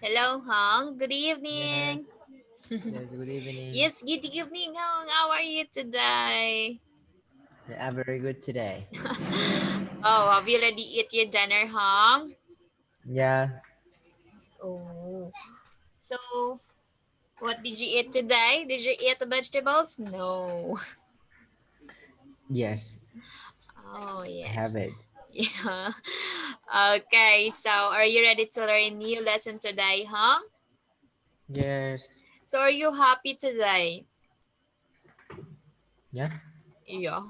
Hello, Hong. Good Yes, evening. yes, good evening. Yes, good evening, Hong. How are you today? I'm very good today. Oh, have you already eat your dinner, Hong? Yeah, Oh, so what did you eat today? Did you eat the vegetables? No. yes, Oh, I have yes. it. Yeah. Okay, so are you ready to learn a new lesson today, Hong? Yes, So are you happy today? yeah, Yeah.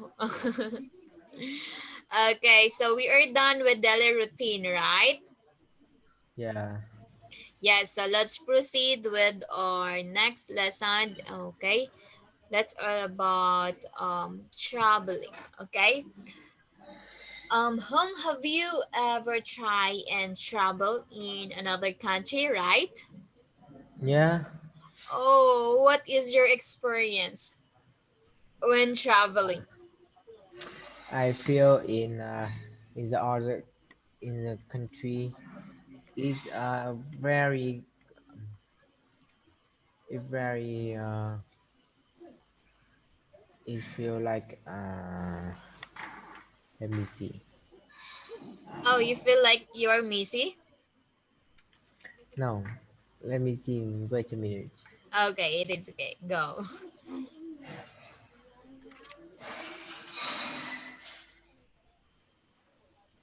Okay, so we are done with daily routine, right? yeah, Yes, so let's proceed with our next lesson. Okay, that's all about traveling. Okay, Hong, have you ever tried and travel in another country? Right? yeah. Oh, what is your experience when traveling? I feel in the other in the country is very it very it feel like let me see. Oh, you feel like you're missy? No, let me see. Wait a minute. Okay, it is okay. Go.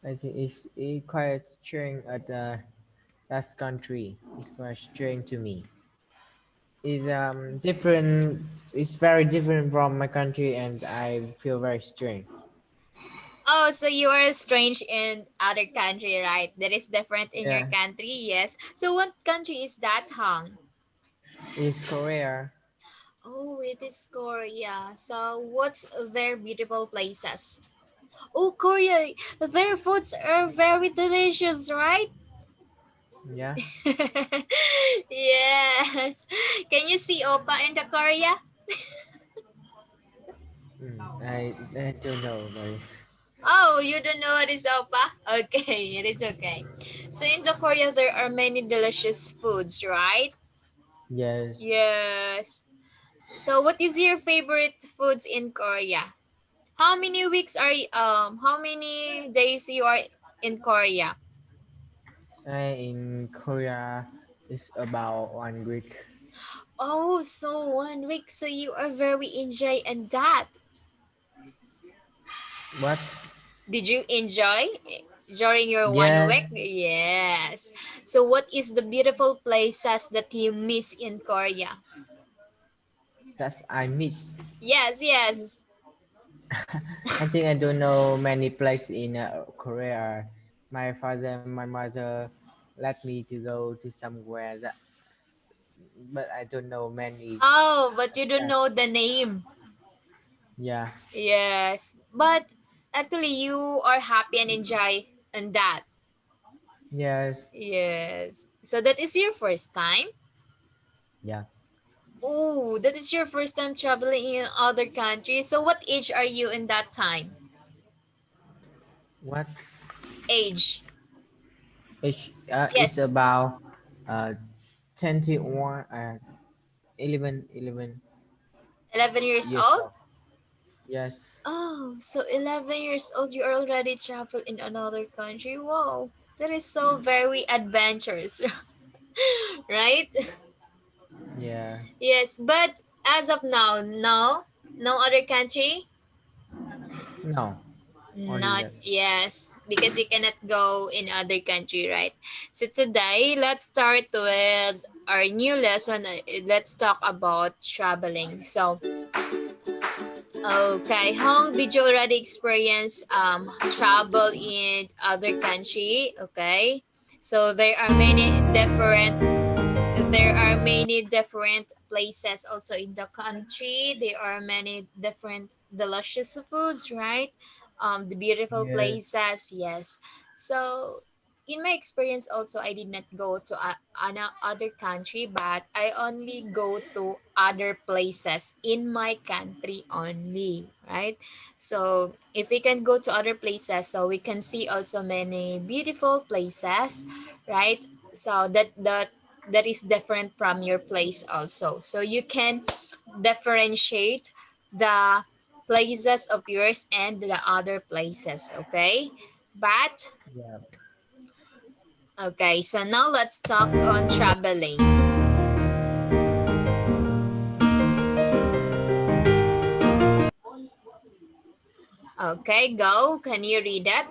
I think it's quite strange at that country. It's quite strange to me. Is different. It's very different from my country, and I feel very strange. Oh, so you are strange in other country, right? That is different in your Yeah, country, yes. So what country is that, Hong? it's Korea. Oh, it is Korea. So what's their beautiful places? Oh, Korea. Their foods are very delicious, right? Yeah, Yes. Can you see Opa in the Korea? I don't know, but Oh, you don't know what is Opa? Okay, it is okay. So in the Korea, there are many delicious foods, right? yes, Yes. So what is your favorite foods in Korea? How many days you are in Korea? I in Korea is about 1 week. Oh, so 1 week. So you are very enjoy and that. What? Did you enjoy during your 1 week? Yes, Yes. So what is the beautiful places that you miss in Korea? that's I miss. Yes, yes. I think I don't know many places in Korea. My father and my mother let me to go to somewhere that, but I don't know many. Oh, but you don't Yeah, know the name. yeah, Yes. But actually you are happy and enjoy in that. yes, Yes. So that is your first time? yeah. Oh, that is your first time traveling in other countries. So what age are you in that time? What? Age. It's Yes. about uh 21 11 11 years years old? old. Yes, Oh, so 11 years old you already traveled in another country. Wow. That is so very adventurous, right? yeah, Yes, but as of now, no. No other country? no, only Not that. yes, because you cannot go in other country, right? So today, let's start with our new lesson. Let's talk about traveling. So, okay, how did you already experience travel in other country? Okay, so there are many different places also in the country. There are many different delicious foods, right? The beautiful Yes, places, yes. So in my experience also, I did not go to other country, but I only go to other places in my country only, right? So if we can go to other places, so we can see also many beautiful places, right? So that that is different from your place also. So you can differentiate the places of yours and the other places, okay? But Yeah. okay, so now let's talk on traveling. Okay, go. Can you read that?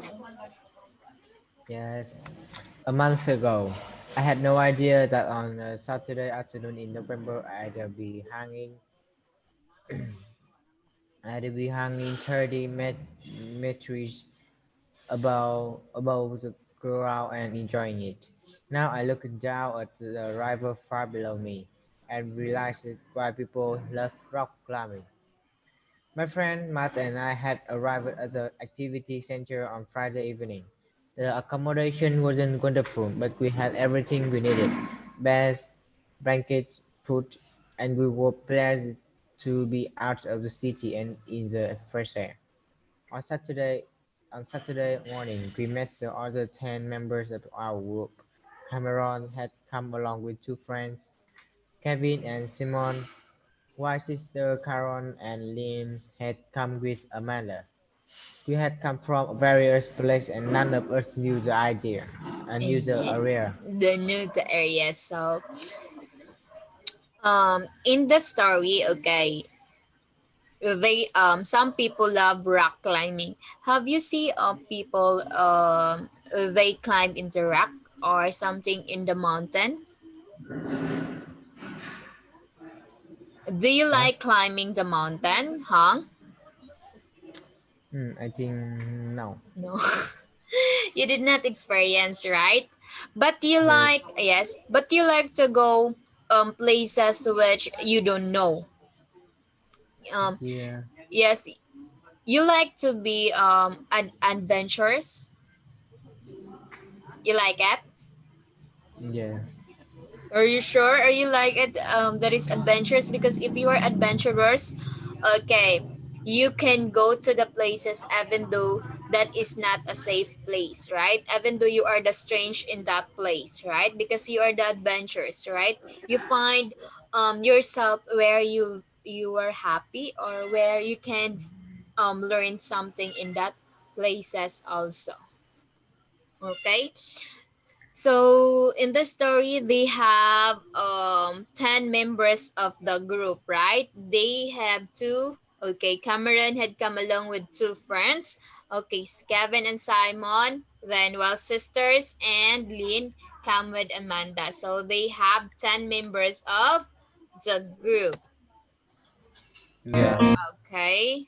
Yes. A month ago, I had no idea that on a Saturday afternoon in November I'd be hanging 30 meters above the crowd and enjoying it. Now I look down at the river far below me and realize why people love rock climbing. My friend Matt and I had arrived at the activity center on Friday evening. The accommodation wasn't wonderful, but we had everything we needed: beds, blankets, food, and we were pleased to be out of the city and in the fresh air. On Saturday, on Saturday morning, we met the other 10 members of our group. Cameron had come along with two friends, Kevin and Simon, while sister Karen and Lynn had come with Amanda. We had come from various places and none of us knew the idea and knew the Yeah, area. the nude area. So, in the story, okay, they some people love rock climbing. Have you seen people they climb into rock or something in the mountain? Do you Huh? like climbing the mountain, huh? I think no. No. You did not experience, right? But you Yes. like, yes, but you like to go places which you don't know. Um Yeah. yes, you like to be adventurous. You like it? Yeah. Are you sure? Are you like it? That is adventurous because if you are adventurous, okay, you can go to the places even though that is not a safe place, right? Even though you are the strange in that place, right? Because you are the adventurous, right? You find yourself where you are happy or where you can learn something in that places also. Okay, so in the story, they have 10 members of the group, right? They have two. Okay, Cameron had come along with two friends. Okay, Kevin and Simon. Then while sisters and Lynn come with Amanda. So they have 10 members of the group. Yeah. Okay,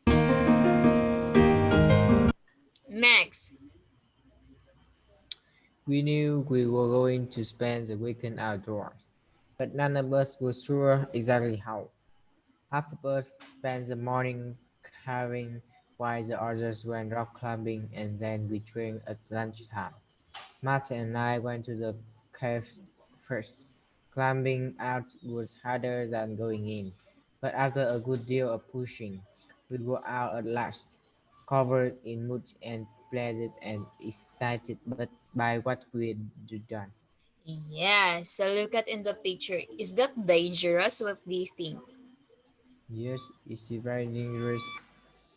next. We knew we were going to spend the weekend outdoors, but none of us was sure exactly how. Half of us spent the morning carving while the others went rock climbing and then we trained at lunchtime. Martin and I went to the cave first. Climbing out was harder than going in, but after a good deal of pushing, we were out at last, covered in mud and pleased and excited but by what we'd done. Yeah, so look at in the picture. Is that dangerous? What do you think? Yes, it's very dangerous.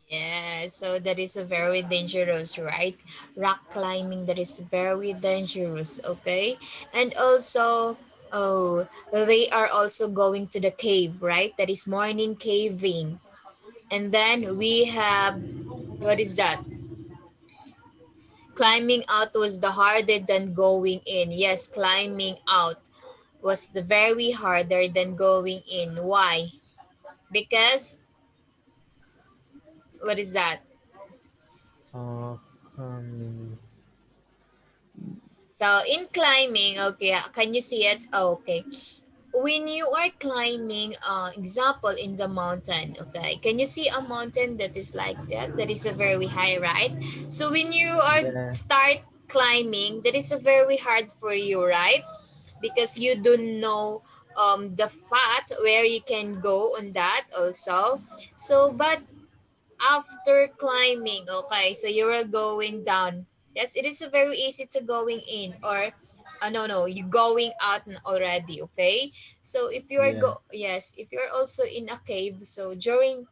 Yeah, so that is a very dangerous, right? Rock climbing that is very dangerous, okay? And also, oh, they are also going to the cave, right? That is morning caving. And then we have, what is that? Climbing out was the harder than going in. Yes, climbing out was the very harder than going in. Why? Because, what is that? Uh, um, So in climbing, okay, can you see it? Oh, okay. When you are climbing, example in the mountain, okay, can you see a mountain that is like that? That is a very high, right? So when you are yeah. start climbing, that is a very hard for you, right? Because you don't know the path where you can go on that also. So, but after climbing, okay, so you are going down. Yes, it is very easy to going in or no, no, you going out already, okay? So if you're Yeah. go yes, if you're also in a cave, so during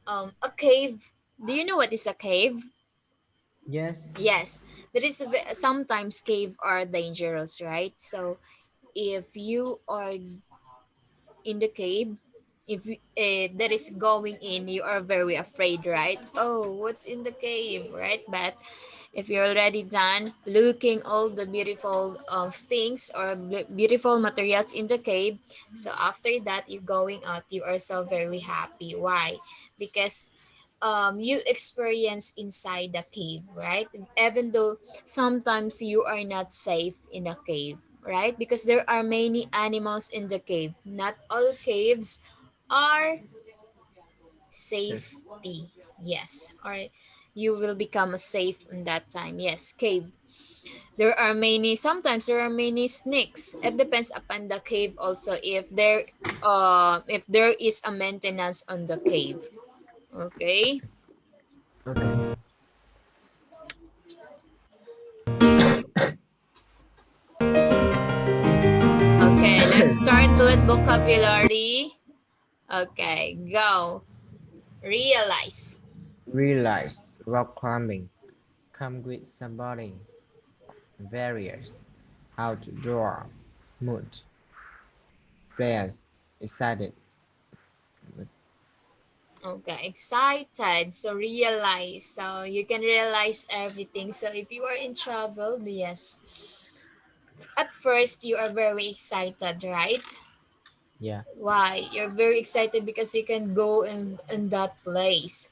a cave, do you know what is a cave? Yes. Yes, there is sometimes cave are dangerous, right? So if you are in the cave, if that is going in, you are very afraid, right? Oh, what's in the cave, right? But if you're already done looking all the beautiful things or beautiful materials in the cave, so after that you're going out, you are so very happy. Why? Because you experience inside the cave, right? Even though sometimes you are not safe in a cave, right? Because there are many animals in the cave. Not all caves are Safe. safety. Yes, or you will become safe in that time. Yes, cave. There are many. Sometimes there are many snakes. It depends upon the cave also if there is a maintenance on the cave. Okay. Okay. Okay, let's start with vocabulary. Okay, go. Realize. Realized rock climbing. Come with somebody. Various. How to draw. Mood. Players. Excited. Okay, excited. So realize. So you can realize everything. So if you are in travel, yes. At first you are very excited, right? Yeah. Why? You're very excited because you can go in that place.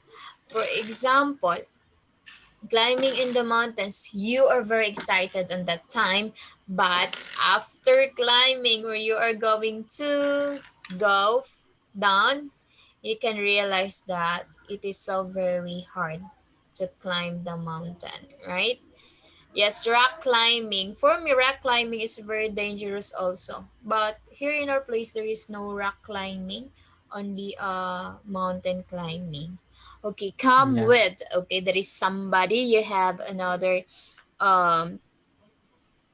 For example, climbing in the mountains, you are very excited on that time, but after climbing where you are going to go down, you can realize that it is so very hard to climb the mountain, right? Yes, rock climbing. For me, rock climbing is very dangerous also. But here in our place, there is no rock climbing, only mountain climbing. Okay, come Yeah. with. Okay, there is somebody, you have another um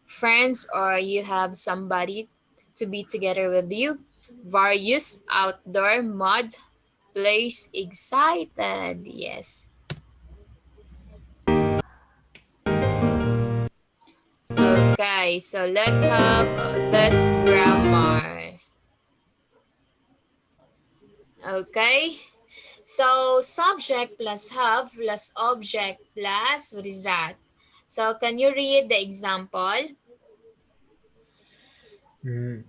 friends, or you have somebody to be together with you. Various outdoor mud place excited. Yes. Okay, so let's have this grammar. Okay, so subject plus have plus object plus what is that? So can you read the example? Mm.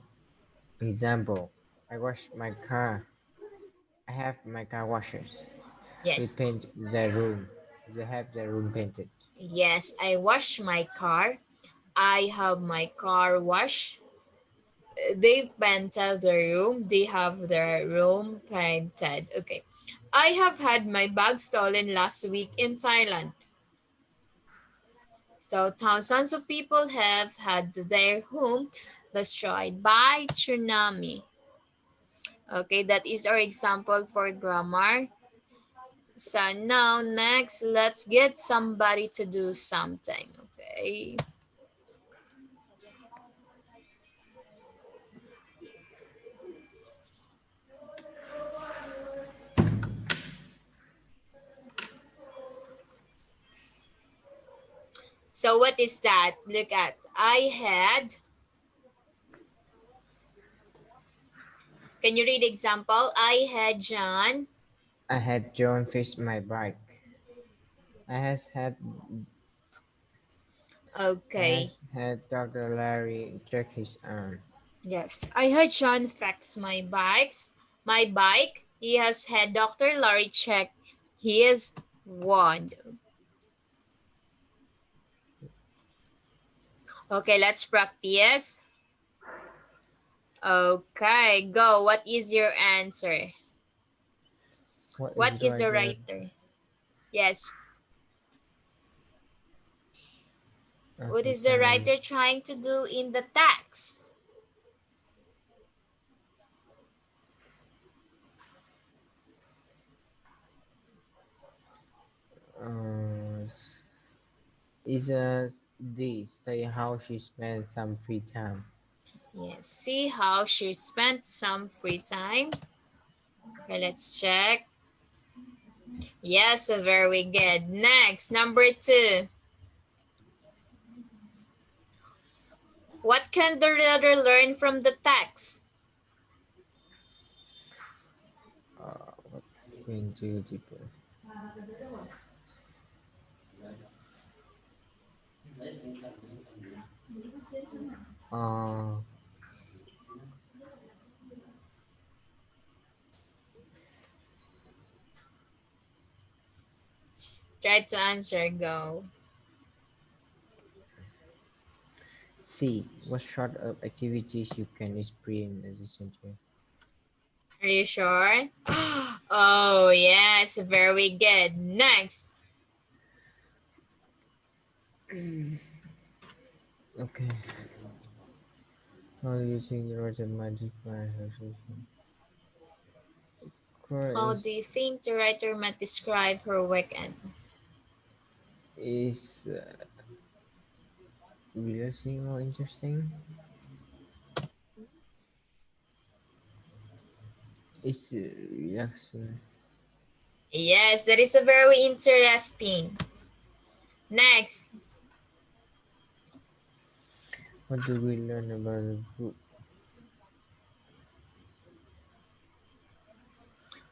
Example. I wash my car. I have my car washers. We Yes. paint the room. They have the room painted. Yes, I wash my car. I have my car wash. They painted the room. They have their room painted. Okay. I have had my bag stolen last week in Thailand. So thousands of people have had their home destroyed by tsunami. Okay, that is our example for grammar. So now next, let's get somebody to do something. Okay. So what is that? Look at I had. Can you read example? I had John. I had John fix my bike. I has had I Okay. has had Dr. Larry check his arm. Yes. I had John fix my bike. He has had Dr. Larry check his wand. Okay, let's practice. Okay, go. What is your answer? What is What the is the writer? writer? Yes. What Okay. is the writer trying to do in the text? Uh, is D. Say how she spent some free time. Yes. See how she spent some free time. Okay, let's check. Yes, very good. Next, number two. What can the reader learn from the text? What can do deeper? Uh, Try to answer. Go. C. What sort of activities you can experience as a center? Are you sure? Oh, yes, very good. Next. Okay. How do you think the writer might describe her solution? Core How do you think the writer might describe her weekend? is relaxing or interesting. It's relaxing. Yes, that is a very interesting. Next. What do we learn about the group?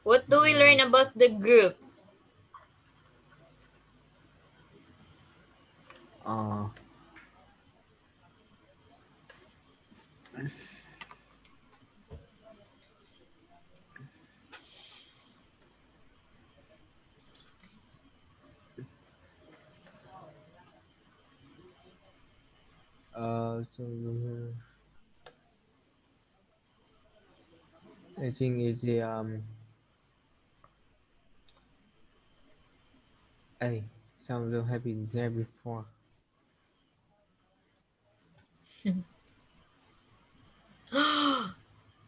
What do we learn Mm, about the group? uh, so I think it's the hey, some of them have been there before.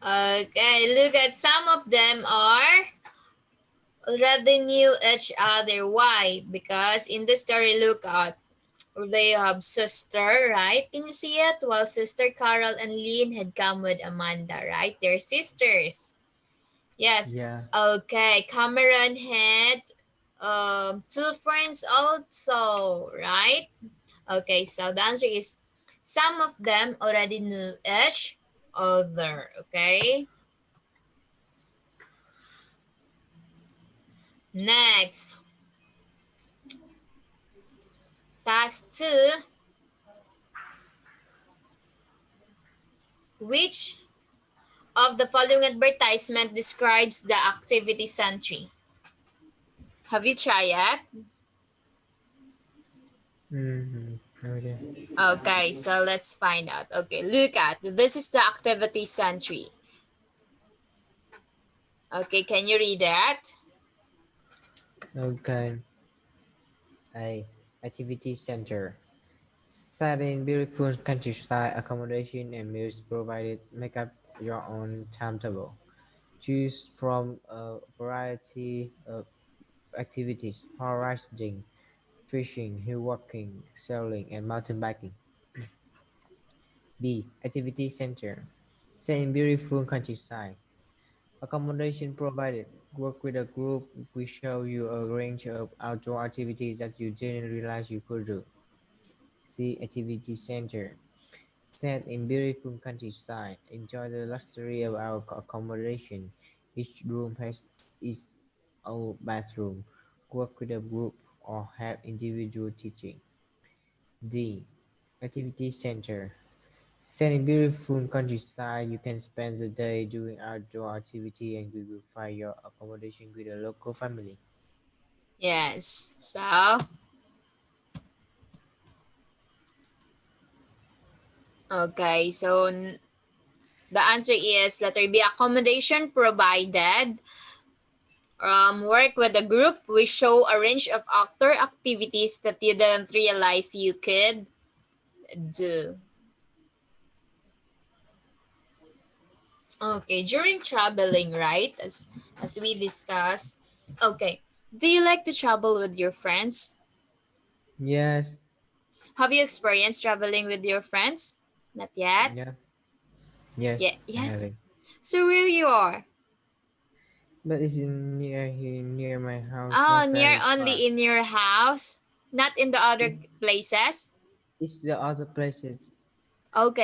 Okay, look at some of them are already knew each other. Why? Because in the story, look at they have sister, right? Can you see it? While sister Carol and Lynn had come with Amanda, right? They're sisters. Yes. Yeah. Okay. Cameron had two friends also, right? Okay, so the answer is some of them already knew each other. Okay. Next, task two. Which of the following advertisement describes the activity century? Have you tried it? Mm-hmm. Okay. Okay, so let's find out. Okay, look at this is the activity century. Okay, can you read that? Okay. A activity center. Set in beautiful countryside, accommodation and meals provided. Make up your own timetable. Choose from a variety of activities: horse riding, fishing, hill walking, sailing, and mountain biking. B. Activity center. Set in beautiful countryside. Accommodation provided. Work with a group. We show you a range of outdoor activities that you didn't realize you could do. C. Activity center. Set in beautiful countryside. Enjoy the luxury of our accommodation. Each room has its own bathroom. Work with a group or have individual teaching. D. Activity center. Set in beautiful countryside, you can spend the day doing outdoor activity and we will find your accommodation with a local family. Yes. So, okay, so the answer is letter B, accommodation provided. Work with a group. We show a range of outdoor activities that you didn't realize you could do. Okay, during traveling, right? As we discussed. Okay. Do you like to travel with your friends? Yes, Have you experienced traveling with your friends? Not yet. Yeah. Yes, Yeah. I have Yes. it. So where you are? But it's in near here, near my house, Oh, not near very far. only in your house, not in the other It's places. it's the other places,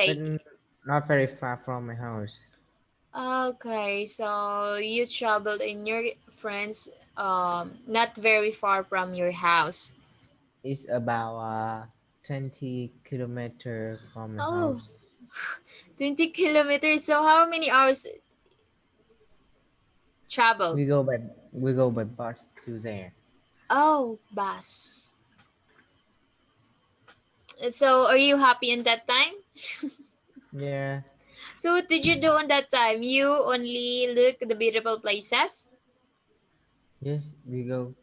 but Okay. not very far from my house. Okay, so you traveled in your friends not very far from your house. It's about 20 kilometer from my Oh, house. 20 kilometers. So how many hours travel? We go by bus to there. Oh, bus. So are you happy in that time? Yeah. So what did you do on that time? You only look at the beautiful places? Yes, we go.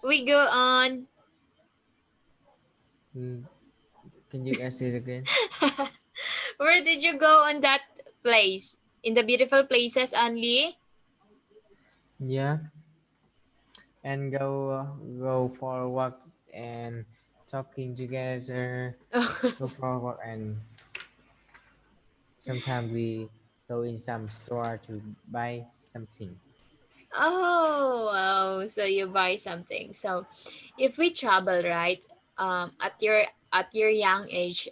We go on. We, can you ask it again? Where did you go on that place? In the beautiful places only? Yeah, and go for a walk and talking together. Go for a walk and sometimes we go in some store to buy something. Oh, wow. So you buy something. So if we travel, right, at your young age,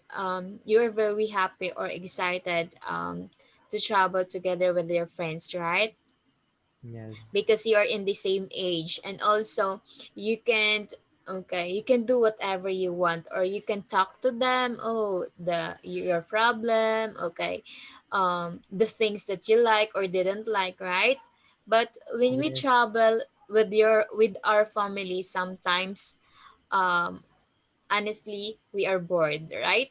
you're very happy or excited to travel together with your friends, right? Yes. Because you're in the same age, and also you can, okay, you can do whatever you want, or you can talk to them, oh, the your problem, okay, the things that you like or didn't like, right? But when we Yes. travel with our family, sometimes, um honestly, we are bored, right?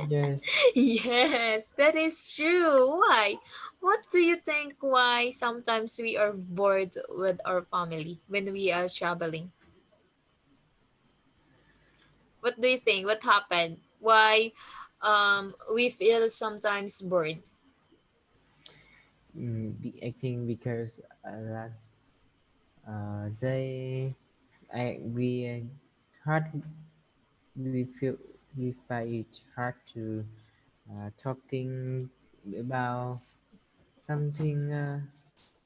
Yes. Yes, that is true. Why? What do you think why sometimes we are bored with our family when we are traveling? What do you think? What happened? Why we feel sometimes bored? I think because they hard we feel we find it hard to talking about something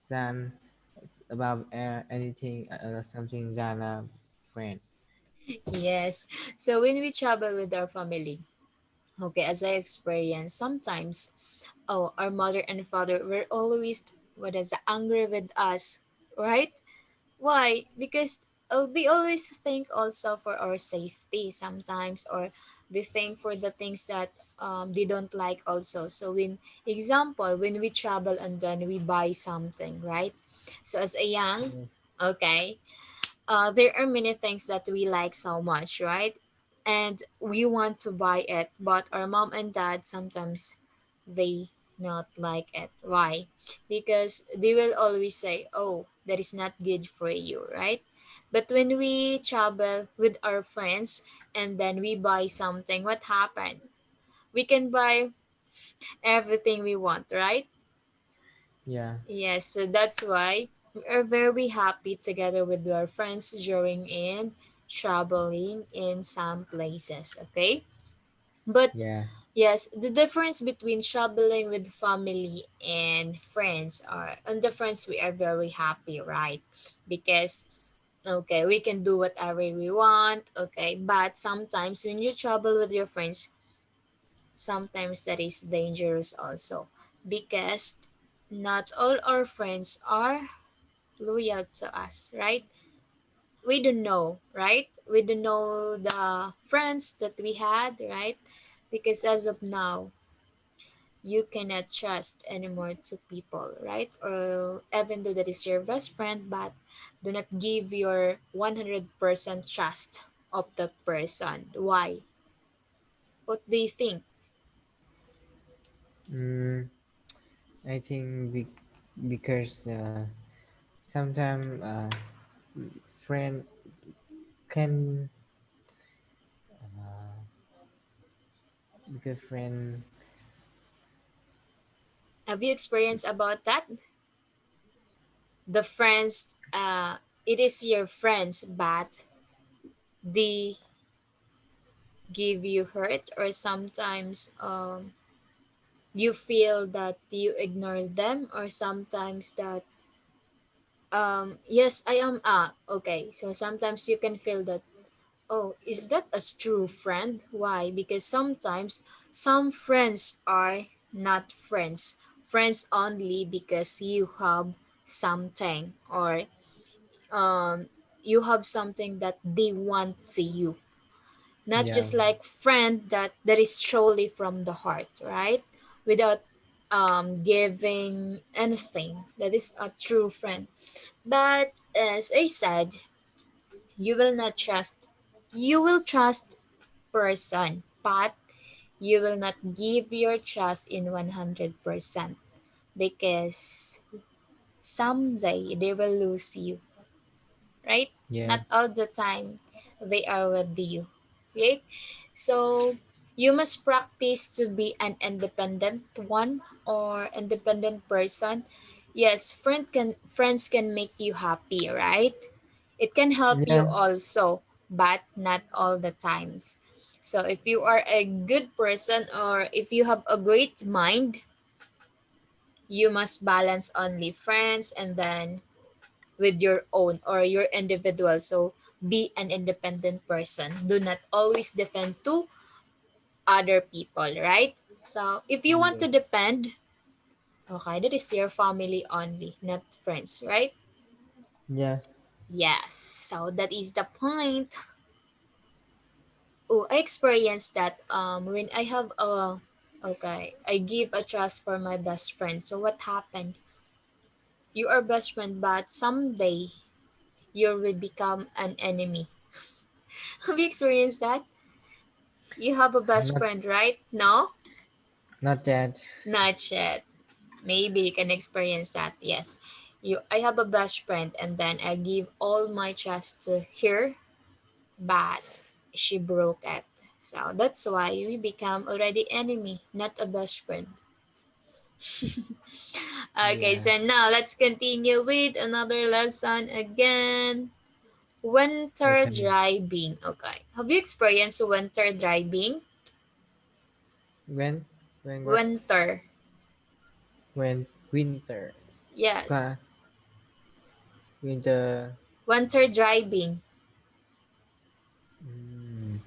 than about anything something than a friend. Yes. So when we travel with our family, okay, as I experienced, sometimes, oh, our mother and father were always, what is it, angry with us, right? Why? Because, oh, they always think also for our safety sometimes, or they think for the things that they don't like also. So when example, when we travel and then we buy something, right? So as a young, Yes. okay, there are many things that we like so much, right? And we want to buy it, but our mom and dad sometimes they not like it. Why? Because they will always say, "Oh, that is not good for you," right? But when we travel with our friends and then we buy something, what happened? We can buy everything we want, right? Yeah. Yes, so that's why we are very happy together with our friends during and traveling in some places, okay? But Yeah. yes, the difference between traveling with family and friends are, and the friends we are very happy, right? Because, okay, we can do whatever we want, okay? But sometimes when you travel with your friends, sometimes that is dangerous also, because not all our friends are loyal to us, right? We don't know, right? We don't know the friends that we had, right? Because as of now, you cannot trust anymore to people, right? Or even though that is your best friend, but do not give your 100% trust of that person. Why? What do you think? mm, I think because sometimes friend can uh, because friend Have you experienced about that? The friends, it is your friends, but they give you hurt, or sometimes you feel that you ignore them, or sometimes that yes, I am okay, so sometimes you can feel that, oh, is that a true friend? Why? Because sometimes some friends are not friends. Friends only because you have something, or you have something that they want to you. Not Yeah. just like friend that is solely from the heart, right? Without giving anything. That is a true friend. But as I said, you will not trust, you will trust person, but you will not give your trust in 100% because someday they will lose you, right? Yeah. Not all the time they are with you, right? So you must practice to be an independent one or independent person. Yes, friends can make you happy, right? It can help you Yeah. also, but not all the times. So if you are a good person, or if you have a great mind, you must balance only friends and then with your own or your individual. So be an independent person. Do not always depend to other people, right? So if you want to Yes. depend, okay, that is your family only, not friends, right? Yeah. Yes. So that is the point. Oh, I experienced that when I have a, okay, I give a trust for my best friend. So what happened? You are best friend, but someday you will become an enemy. Have you experienced that? You have a best Not friend, right? No? not that. Not yet. Maybe you can experience that. Yes. I have a best friend, and then I give all my trust to her, but she broke it. So that's why we become already enemy, not a best friend. Okay, Yeah. so now let's continue with another lesson again. Winter Okay. driving. Okay. Have you experienced winter driving? When? When what? Winter. When winter. Yes. Qua- Winter. Winter driving. Mm,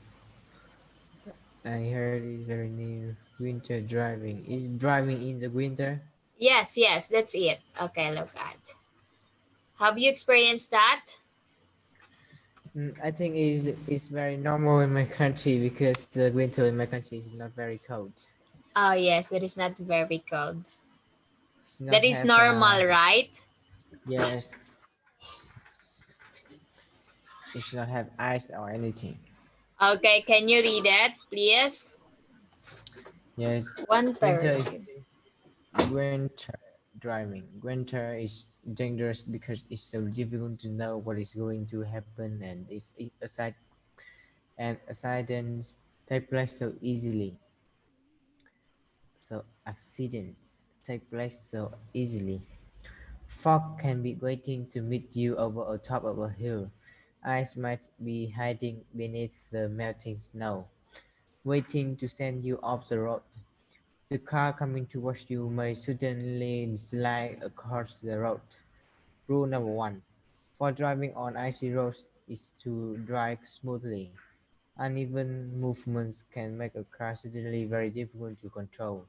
I heard it's very new. Winter driving. Is driving in the winter? Yes, yes, that's it. Okay, look at. Have you experienced that? I think is very normal in my country because the winter in my country is not very cold. Oh, yes, that is not very cold. It's not That is have normal, right? yes. It's not have ice or anything. Okay, can you read it, please? Yes. Winter Winter. is winter driving. Winter is dangerous because it's so difficult to know what is going to happen, and accidents take place so easily. So accidents take place so easily. Fog can be waiting to meet you over a top of a hill. Ice might be hiding beneath the melting snow, waiting to send you off the road. The car coming towards you may suddenly slide across the road. Rule number one for driving on icy roads is to drive smoothly. Uneven movements can make a car suddenly very difficult to control.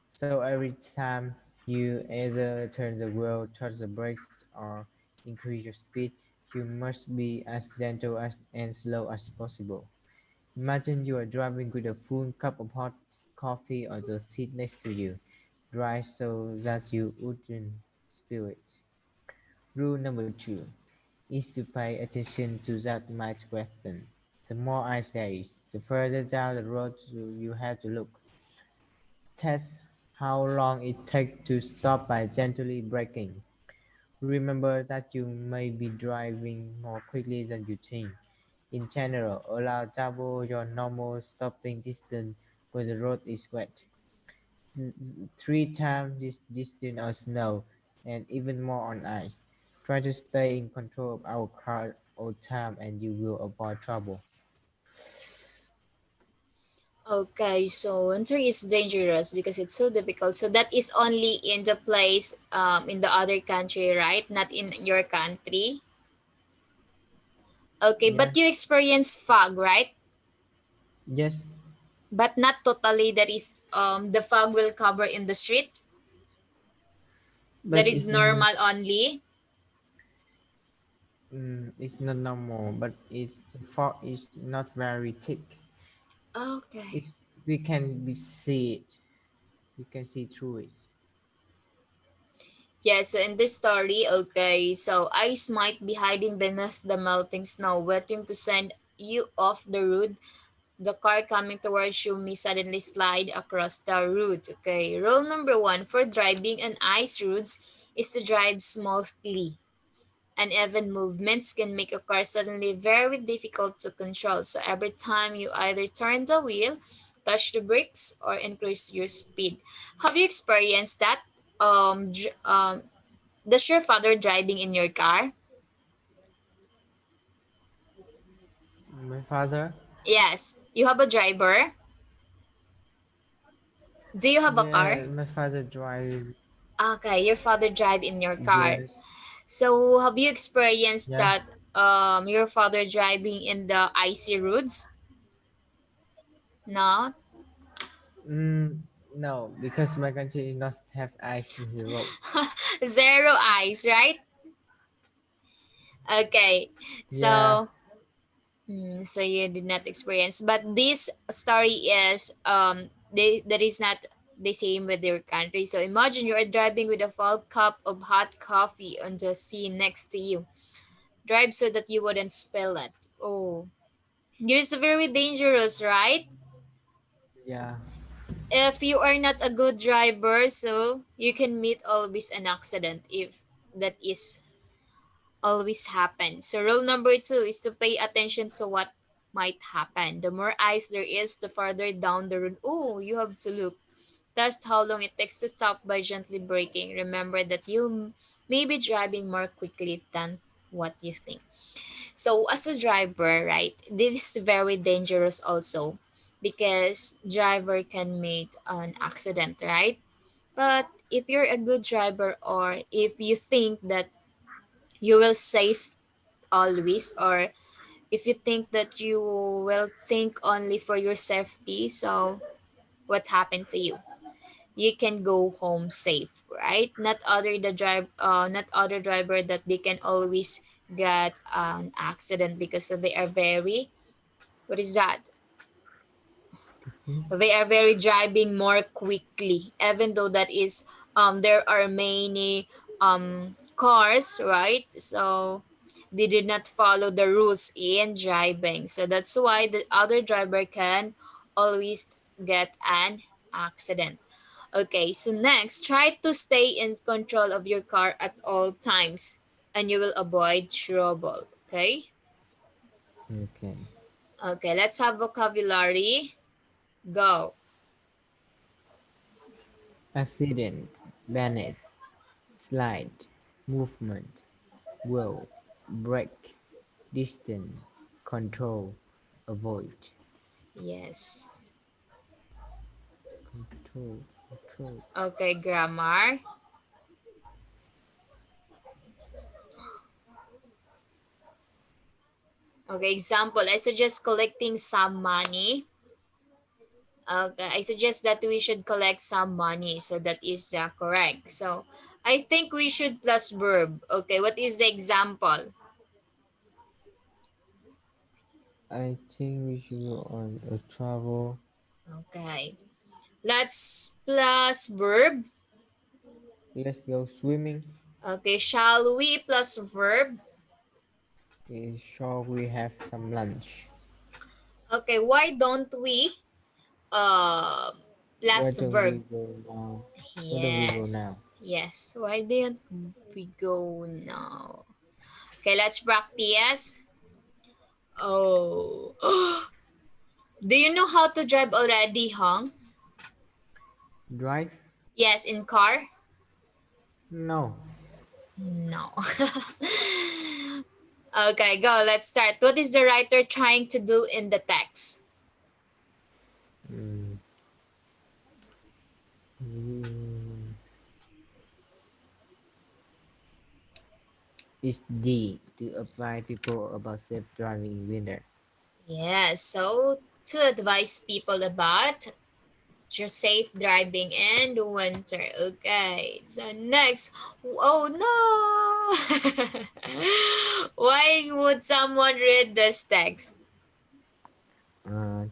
So every time you either turn the wheel, touch the brakes, or increase your speed, you must be as gentle and slow as possible. Imagine you are driving with a full cup of hot coffee on the seat next to you. Drive so that you wouldn't spill it. Rule number two is to pay attention to that might happen. The more I say, the further down the road you have to look. Test how long it takes to stop by gently braking. Remember that you may be driving more quickly than you think. In general, allow double your normal stopping distance when the road is wet. 3 times this distance on snow, and even more on ice. Try to stay in control of our car all time and you will avoid trouble. Okay, so winter is dangerous because it's so difficult. So that is only in the place in the other country, right? Not in your country. Okay, Yeah. but you experience fog, right? Yes, But not totally that is the fog will cover in the street. That but is normal only. it's not normal, but it's the fog is not very thick. Okay. It we can be see it. We can see through it. Yes, so in this story, okay, so ice might be hiding beneath the melting snow, waiting to send you off the road. The car coming towards you may suddenly slide across the road. Okay, rule number one for driving on ice roads is to drive smoothly. Uneven movements can make a car suddenly very difficult to control. So every time you either turn the wheel, touch the brakes, or increase your speed. Have you experienced that? Does your father driving in your car? My father, Yes. You have a driver? Do you have a car? yeah, my father drive. Okay, your father drive in your car. Yes, So have you experienced yeah. that your father driving in the icy roads? No? Mm, no, because my country does not have ice in the roads. Zero ice, right? Okay. Yeah. So so you did not experience, but this story is that is not the same with your country. So imagine you are driving with a full cup of hot coffee on the sea next to you. Drive so that you wouldn't spill it. Oh, this is very dangerous, right? Yeah. If you are not a good driver, so you can meet always an accident if that is always happen. So rule number two is to pay attention to what might happen. The more ice there is, the farther down the road. Oh, you have to look. Test how long it takes to stop by gently braking. Remember that you may be driving more quickly than what you think. So as a driver, right, this is very dangerous also because driver can make an accident, right? But if you're a good driver or if you think that you will save always, or if you think that you will think only for your safety, so what happened to you, you can go home safe, right? Not other driver that they can always get an accident because they are very, what is that, Mhm. they are very driving more quickly, even though that is there are many cars, right? So they did not follow the rules in driving, so that's why the other driver can always get an accident. Okay, so next, try to stay in control of your car at all times and you will avoid trouble. Okay, Okay. okay, let's have vocabulary. Go. Accident, beneath, slide, movement, will, break, distance, control, avoid. Yes. Control, control. Okay, grammar. Okay, example, I suggest collecting some money. Okay, I suggest that we should collect some money. So that is correct. So I think we should plus verb. Okay, what is the example? I think we should go on a travel. Okay, let's plus verb. Let's go swimming. Okay, shall we plus verb? Shall we have some lunch? Okay, why don't we uh Where plus don't we verb? go now? Where don't we go Yes. now? Yes. Why didn't we go now? Okay, let's practice. Oh. Do you know how to drive already, Hong? Drive? Yes, in car? No. No. Okay, go. Let's start. What is the writer trying to do in the text? Mm, mm, is D to apply people about safe driving in winter. Yes, so to advise people about just safe driving in the winter. Okay, so next. Oh no! Why would someone read this text?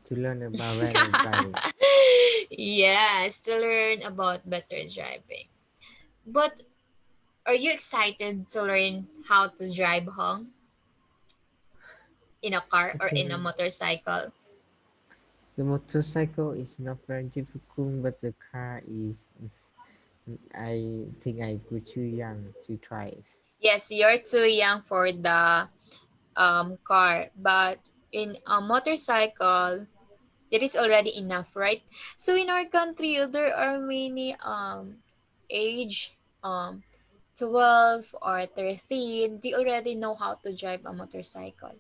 To learn about better driving. Yes, to learn about better driving. But are you excited to learn how to drive home in a car or in a Actually, motorcycle? the motorcycle is not very difficult, but the car is. I think I go too young to try it. Yes, you're too young for the car, but in a motorcycle, it is already enough, right? So in our country, there are many age 12 or 13, they already know how to drive a motorcycle.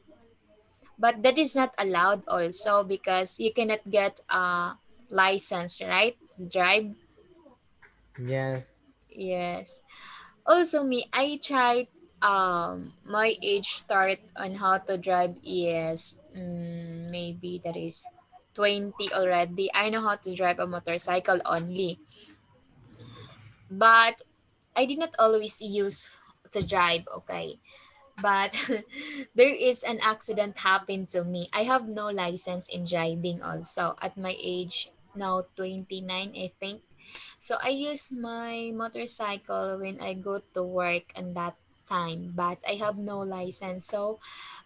But that is not allowed also because you cannot get a license, right? To drive. Yes, Yes. Also me, I tried my age start on how to drive is maybe that is 20 already. I know how to drive a motorcycle only. But I did not always use to drive, okay? But there is an accident happened to me. I have no license in driving also at my age now 29 I think. So I use my motorcycle when I go to work and that time, but I have no license. So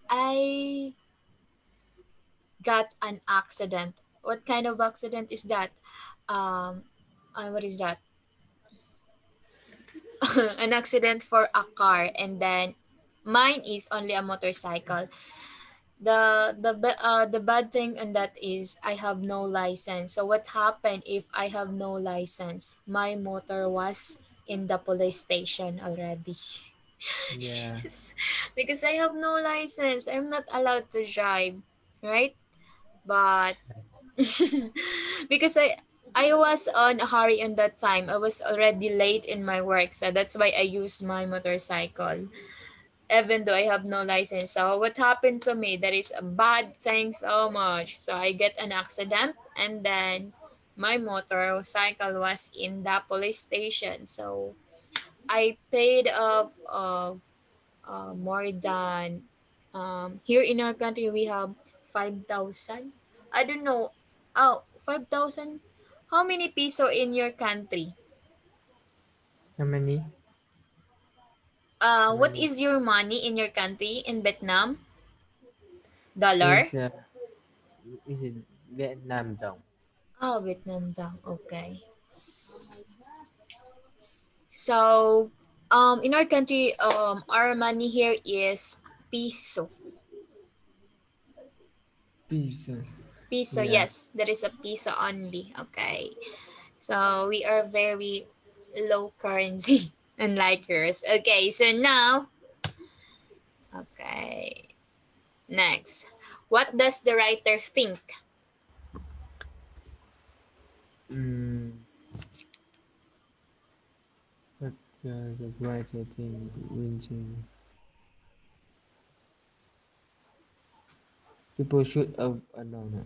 I got an accident. What kind of accident is that? Um what is that? An accident for a car, and then mine is only a motorcycle. The bad thing on that is I have no license. So what happened if I have no license? My motor was in the police station already. yeah, Yes, because I have no license. I'm not allowed to drive, right? But because I was on a hurry on that time. I was already late in my work, so that's why I used my motorcycle even though I have no license. So what happened to me? That is a bad thing so much. So I get an accident, and then my motorcycle was in the police station. So I paid more than here in our country we have 5,000. I don't know. Oh, 5,000. How many peso in your country? how many? How What many? is your money in your country in Vietnam? Dollar? Is is it Vietnam dong? Oh, Vietnam dong. Okay. So, in our country, our money here is piso. Peso. Piso, Yeah. yes, there is a piso only. Okay. So we are very low currency, unlike yours. Okay. So now, okay. Next, what does the writer think? Mm, but the brighter thing, winching. People should have. No, no.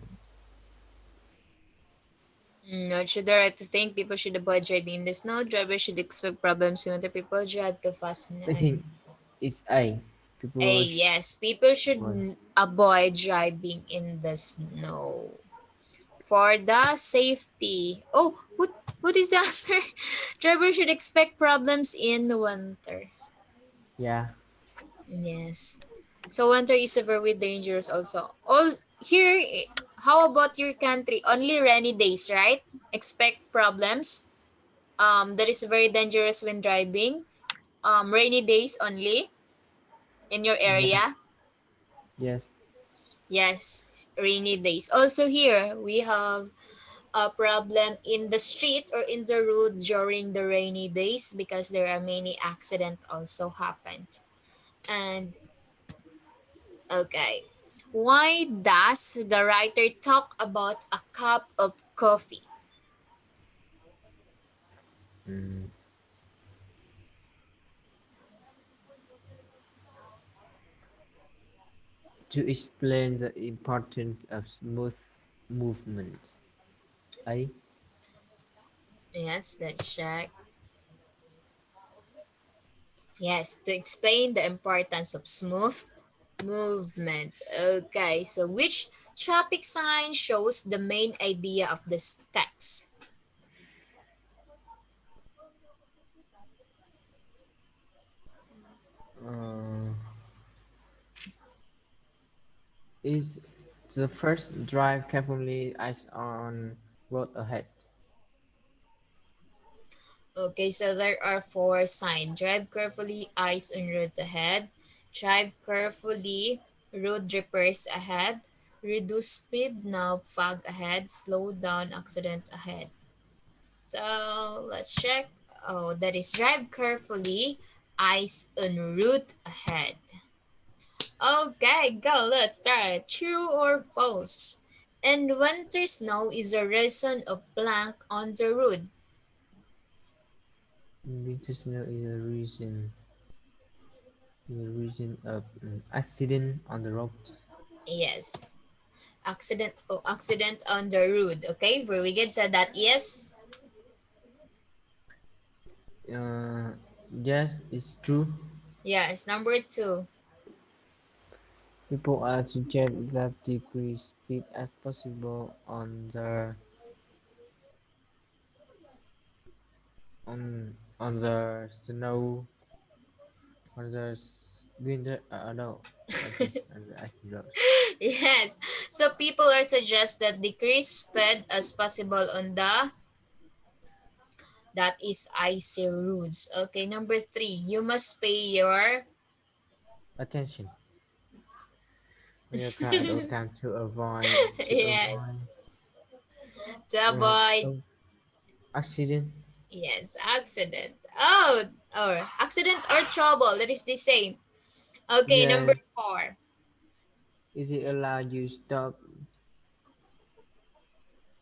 Not should the writer think people should avoid driving in the snow? Drivers should expect problems when other people drive too fast. I think it's I. A People yes, people should avoid. avoid driving in the snow for the safety. Oh, what is the answer? Drivers should expect problems in the winter. Yeah. Yes. So winter is a very dangerous also. All here, how about your country? Only rainy days, right? Expect problems. That is very dangerous when driving. Rainy days only in your Yeah. area. Yes. Yes, rainy days. Also here, we have a problem in the street or in the road during the rainy days because there are many accident also happened. And Okay. Why does the writer talk about a cup of coffee? Mm, to explain the importance of smooth movements. I Yes, let's check. Yes, to explain the importance of smooth movement. Okay, so which traffic sign shows the main idea of this text? uh, is the first drive carefully eyes on road ahead. Okay, so there are four signs. Drive carefully, eyes on road ahead. Drive carefully, road repairs ahead. Reduce speed, now fog ahead. Slow down, accident ahead. So let's check. Oh, that is drive carefully, eyes on route ahead. Okay, go, let's start. True or false? And winter snow is a reason of blank on the road. Winter snow is a reason of accident on the road. Yes. Accident on the road. Okay, very good. So that yes. Uh, yes, it's true. Yes, number two. People are suggest that decrease speed as possible on the snow on the winter. No, what is on the ice road. Yes. So people are suggest that decrease speed as possible on the that is icy roads. Okay, number three. You must pay your Attention when your car at all time to yes. avoid To uh, avoid oh, accident. yes, accident. Oh, or accident or trouble. That is the same. Okay, number Yes, four. is it allow you stop?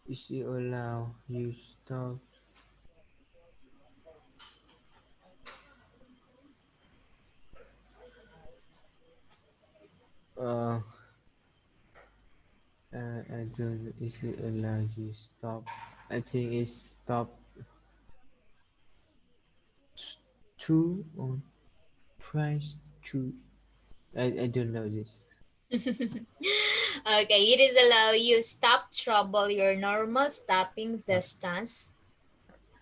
Is it allow you stop? Uh, I don't. Is it allow you stop? I think it's stop two or twice two. I don't know this. Okay, it is allow you stop trouble your normal stopping Uh, distance.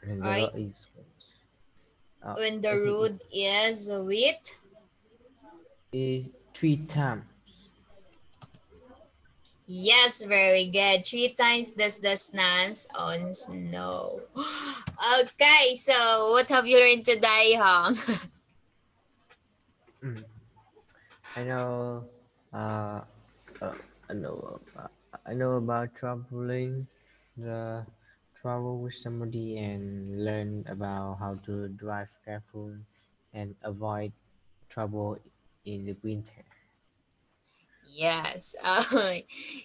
and the Alright, law is what? when the I think it road is with is three times. yes, very good. Three times this distance on snow. Okay, so what have you learned today, Hong? Mm. I know. Uh, uh, I know. I know about traveling. The travel with somebody and learn about how to drive careful and avoid trouble in the winter. Yes.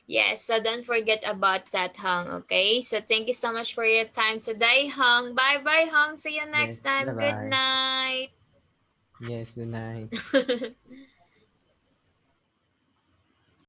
Yes. So don't forget about that, Hong. Okay. So thank you so much for your time today, Hong. Bye bye, Hong. See you next Yes. Bye time. Good bye. night. Yes. Good night.